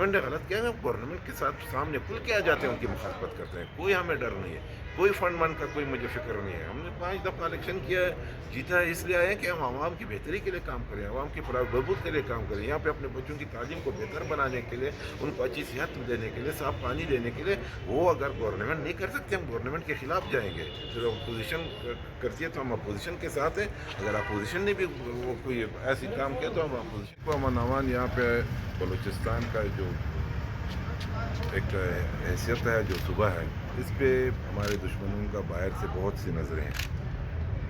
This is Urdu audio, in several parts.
گورنمنٹ نے غلط کیا ہے، ہم گورنمنٹ کے ساتھ سامنے کھل کے آ جاتے ہیں، ان کی مخالفت کرتے ہیں، کوئی ہمیں ڈر نہیں ہے، کوئی فنڈ من کا کوئی مجھے فکر نہیں ہے. ہم نے 5 دفعہ الیکشن کیا ہے، جیتا ہے اس لیے آئے ہیں کہ ہم عوام کی بہتری کے لیے کام کریں، عوام کی فلاح و بہبود کے لیے کام کریں، یہاں پہ اپنے بچوں کی تعلیم کو بہتر بنانے کے لیے، ان کو اچھی صحت دینے کے لیے، صاف پانی دینے کے لیے. وہ اگر گورنمنٹ نہیں کر سکتے، ہم گورنمنٹ کے خلاف جائیں گے. پھر اپوزیشن کرتی ہے تو ہم اپوزیشن کے ساتھ ہیں. اگر اپوزیشن نے بھی وہ کوئی ایسی کام کیا تو ہم اپوزیشن کو. امن امان یہاں پہ بلوچستان کا جو ایک حیثیت ہے، جو صوبہ ہے، اس پہ ہمارے دشمنوں کا باہر سے بہت سی نظریں ہیں.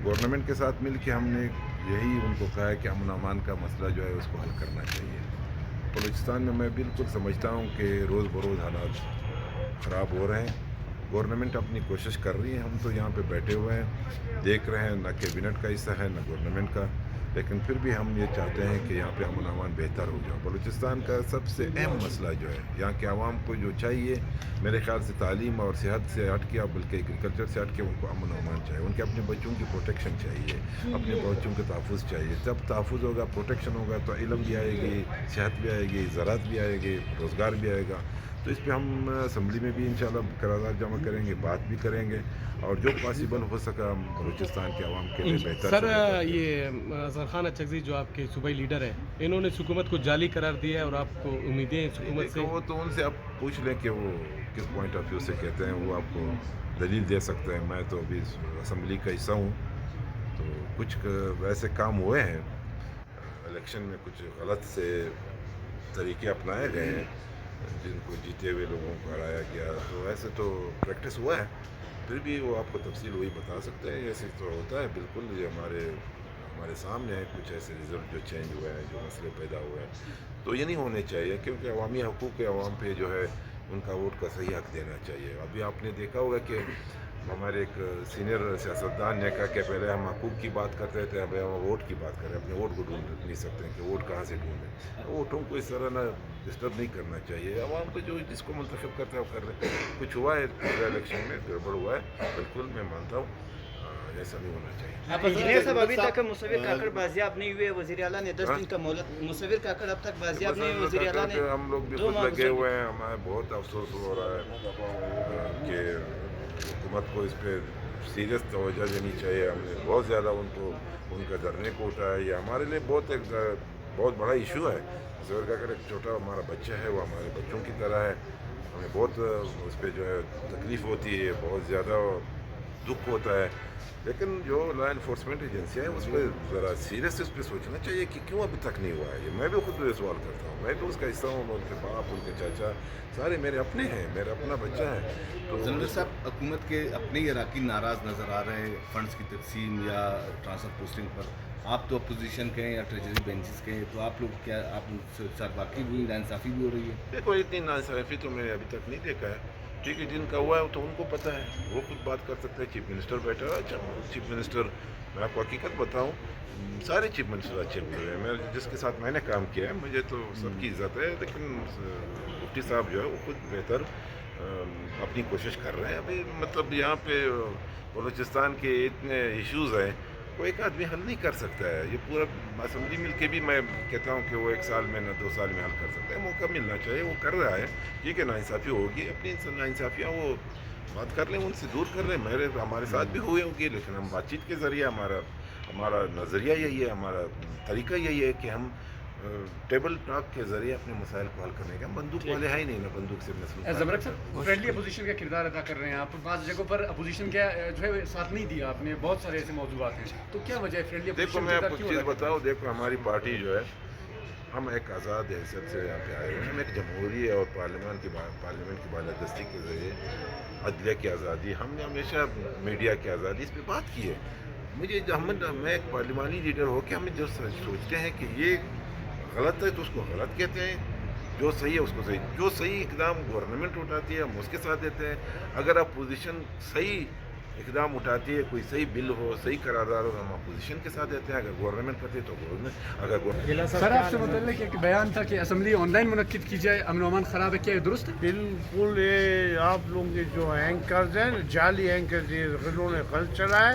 گورنمنٹ کے ساتھ مل کے ہم نے یہی ان کو کہا ہے کہ امن و امان کا مسئلہ جو ہے اس کو حل کرنا چاہیے. بلوچستان میں بالکل سمجھتا ہوں کہ روز بروز حالات خراب ہو رہے ہیں. گورنمنٹ اپنی کوشش کر رہی ہے، ہم تو یہاں پہ بیٹھے ہوئے ہیں، دیکھ رہے ہیں، نہ کیبنٹ کا حصہ ہے نہ گورنمنٹ کا، لیکن پھر بھی ہم یہ چاہتے ہیں کہ یہاں پہ امن و امان بہتر ہو جائے. بلوچستان کا سب سے اہم مسئلہ جو ہے، یہاں کے عوام کو جو چاہیے، میرے خیال سے تعلیم اور صحت سے ہٹ کے، بلکہ ایگریکلچر سے ہٹ کے، ان کو امن و امان چاہیے. ان کے اپنے بچوں کی پروٹیکشن چاہیے، اپنے بچوں کے تحفظ چاہیے. جب تحفظ ہوگا، پروٹیکشن ہوگا، تو علم بھی آئے گی، صحت بھی آئے گی، زراعت بھی آئے گی، روزگار بھی آئے گا. تو اس پہ ہم اسمبلی میں بھی انشاءاللہ قرارداد جمع کریں گے، بات بھی کریں گے، اور جو پاسبل ہو سکا ہم بلوچستان کے عوام کے لیے بہتر سر، سے بہتر. یہ اظہر خان اچکزئی جو آپ کے صوبائی لیڈر ہیں، انہوں نے حکومت کو جعلی قرار دیا ہے، اور آپ کو امیدیں ہیں حکومت سے؟ وہ تو ان سے آپ پوچھ لیں کہ وہ کس پوائنٹ آف ویو سے کہتے ہیں، وہ آپ کو دلیل دے سکتے ہیں. میں تو ابھی اسمبلی کا حصہ ہوں، تو کچھ ویسے کام ہوئے ہیں الیکشن میں، کچھ غلط سے طریقے اپنائے گئے ہیں جن کو جیتے ہوئے لوگوں کو ہرایا گیا. تو ایسے تو پریکٹس ہوا ہے، پھر بھی وہ آپ کو تفصیل وہی بتا سکتے ہیں. ایسے تو ہوتا ہے بالکل، یہ ہمارے سامنے ہے کچھ ایسے رزلٹ جو چینج ہوئے ہیں، جو مسئلے پیدا ہوئے ہیں. تو یہ نہیں ہونے چاہیے، کیونکہ عوامی حقوق کے عوام پہ جو ہے ان کا ووٹ کا صحیح حق دینا چاہیے. ابھی آپ نے دیکھا ہوگا کہ ہمارے ایک سینئر سیاستدان نے کہا کہ پہلے ہم حقوق کی بات کرتے تھے، اب ہم ووٹ کی بات کریں. اپنے ووٹ کو ڈھونڈ نہیں سکتے ہیں کہ ووٹ کہاں سے ڈھونڈیں. ووٹوں کو اس طرح نہ ڈسٹرب نہیں کرنا چاہیے. عوام کو جو جس کو منتخب کرتا ہے وہ کر رہے. کچھ ہوا ہے پچھلے الیکشن میں، گڑبڑ ہوا ہے، بالکل میں مانتا ہوں، ایسا نہیں ہونا چاہیے. انجینئر صاحب، ابھی تک مصور کاکڑ بازیاب نہیں ہوئے، وزیر اعلیٰ نے 10 دن کا مہلت. مصور کاکڑ اب تک بازیاب نہیں ہوئے، وزیر اعلیٰ نے ہم لوگ بھی خود لگے ہوئے ہیں. ہمیں بہت افسوس ہو رہا ہے کہ حکومت کو اس پہ سیریس توجہ دینی چاہیے. ہم نے بہت زیادہ ان کا دھرنے کو اٹھایا. یہ ہمارے لیے بہت بڑا ایشو ہے. مصور کاکڑ ایک چھوٹا ہمارا بچہ ہے، وہ ہمارے بچوں کی طرح ہے. ہمیں بہت اس پہ جو ہے تکلیف ہوتی ہے، بہت زیادہ دکھ ہوتا ہے. لیکن جو لا انفورسمنٹ ایجنسیاں ہیں، اس پہ ذرا سیریس اس پہ سوچنا چاہیے کہ کیوں ابھی تک نہیں ہوا ہے. میں بھی خود یہ سوال کرتا ہوں، میں تو اس کا حصہ ہوں. ان کے باپ، ان کے چاچا سارے میرے اپنے ہیں، میرا اپنا بچہ ہے. تو زلمے صاحب، حکومت کے اپنے ہی اراکین ناراض نظر آ رہے ہیں فنڈز کی تقسیم یا ٹرانسفر پوسٹنگ پر. آپ تو اپوزیشن کے ہیں یا ٹریجری بینچز کے ہیں، تو آپ لوگ کیا آپ ان سے ساتھ واقعی بھی ناانصافی بھی ہو رہی ہے؟ دیکھو، اتنی ناانصافی تو میں نے ابھی تک نہیں دیکھا ہے. ٹھیک ہے، جن کا ہوا ہے تو ان کو پتہ ہے، وہ خود بات کر سکتے ہیں. چیف منسٹر بیٹھا ہے. اچھا، چیف منسٹر، میں آپ کو حقیقت بتاؤں، سارے چیف منسٹر اچھے ہوئے ہیں. میں جس کے ساتھ میں نے کام کیا ہے، مجھے تو سب کی عزت ہے. لیکن مفتی صاحب جو ہے وہ خود بہتر اپنی کوشش کر رہے ہیں. ابھی مطلب یہاں پہ بلوچستان کے اتنے ایشوز ہیں، وہ ایک آدمی حل نہیں کر سکتا ہے. یہ پورا اسمبلی مل کے بھی میں کہتا ہوں کہ وہ 1 سال میں نہ 2 سال میں حل کر سکتا ہے. موقع ملنا چاہیے، وہ کر رہا ہے. ٹھیک ہے، ناانصافی ہوگی، اپنی ناانصافیاں وہ بات کر لیں، ان سے دور کر لیں. ہمارے ساتھ بھی ہوئے ہوگی، لیکن ہم بات چیت کے ذریعے، ہمارا نظریہ یہی ہے، ہمارا طریقہ یہی ہے کہ ہم ٹیبل ٹاک کے ذریعے اپنے مسائل کو حل کرنے کا. ہم بندوق والے ہیں ہی نہیں، نہ بندوق سے مسئلہ. زبرک صاحب، فرینڈلی اپوزیشن کا کردار ادا کر رہے ہیں آپ. بعض جگہوں پر اپوزیشن کا جو ہے ساتھ نہیں دیا آپ نے، بہت سارے ایسے موضوعات ہیں. تو کیا وجہ ہے فرینڈلی دیکھو، اپوزیشن میں کا آپ کو کردار چیز کیوں ادا بتاؤں. دیکھو، ہماری پارٹی جو ہے، ہم ایک آزاد حیثیت سے یہاں پہ آئے ہوئے ہیں. ہم ایک جمہوری اور پارلیمنٹ کی بالادستی کے ذریعے عدلیہ کی آزادی، ہم نے ہمیشہ میڈیا کی آزادی، اس پہ بات کی ہے. میں ایک پارلیمانی لیڈر ہو کے ہم جو سوچتے ہیں کہ یہ غلط ہے تو اس کو غلط کہتے ہیں، جو صحیح ہے اس کو صحیح. جو صحیح اقدام گورنمنٹ اٹھاتی ہے ہم اس کے ساتھ دیتے ہیں. اگر اپوزیشن صحیح اقدام اٹھاتی ہے، کوئی صحیح بل ہو، صحیح قرارداد ہو، ہم اپوزیشن کے ساتھ دیتے ہیں. اگر گورنمنٹ کرتی ہے تو گورنمنٹ. سر، آپ سے متعلق ایک بیان تھا کہ اسمبلی آن لائن منعقد کی جائے، امن و امان خراب ہے، کیا یہ درست ہے؟ بالکل. یہ آپ لوگ کے جو اینکرز ہیں، جعلی اینکرز، انہوں نے غلط چلا ہے.